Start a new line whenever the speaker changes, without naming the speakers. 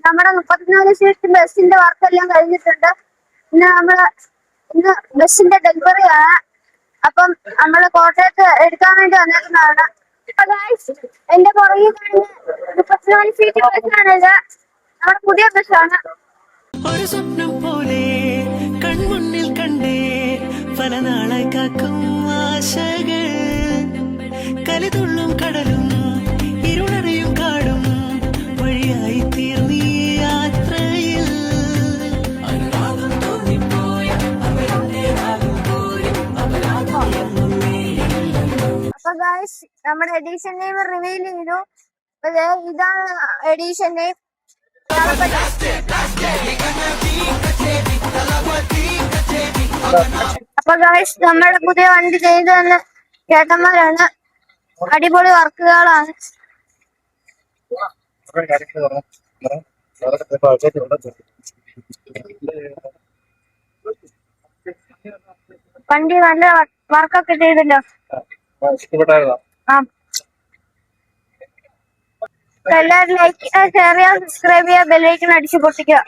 നമ്മുടെ 34 സീറ്റ് ബസിന്റെ വർക്കെല്ലാം കഴിഞ്ഞിട്ടുണ്ട്. ഇന്ന് ബസിന്റെ ഡെലിവറി ആണ്. അപ്പം നമ്മള് കോട്ടയത്ത് എടുക്കാൻ വേണ്ടി വന്നിരുന്നതാണ്. എന്റെ പുറകിൽ കാണുന്ന 34 സീറ്റ് ബസ്സാണിത്. നമ്മുടെ പുതിയ ബസ്സാണ്.
ഒരു സ്വപ്നം പോലെ കൺമുന്നിൽ കണ്ടേ പല നാളായി കാക്കും ആശകൾ കലിതുള്ളും കടലും ഇരുളറിയും കാടും വഴിയായി തീർന്നീ യാത്രയിൽ അനുരാഗം തോന്നിപ്പോയ
അപ്പൊ ഗായ്സ് നമ്മുടെ എഡീഷൻ നെയിം റിവീൽ ചെയ്തു. ഇതാണ് എഡീഷൻ നെയിം. അപ്പൊ ഗായ്സ് നമ്മുടെ പുതിയ വണ്ടി ചെയ്തു തന്ന ചേട്ടന്മാരാണ്. അടിപൊളി വർക്കുകളാണ്. വണ്ടി നല്ല വർക്കൊക്കെ ചെയ്തല്ലോ. എല്ലാവരും ലൈക്ക് ചെയ്യുക, ഷെയർ ചെയ്യുക, സബ്സ്ക്രൈബ് ചെയ്യുക, ബെല്ലൈക്കൺ അടിച്ചു പൊട്ടിക്കുക.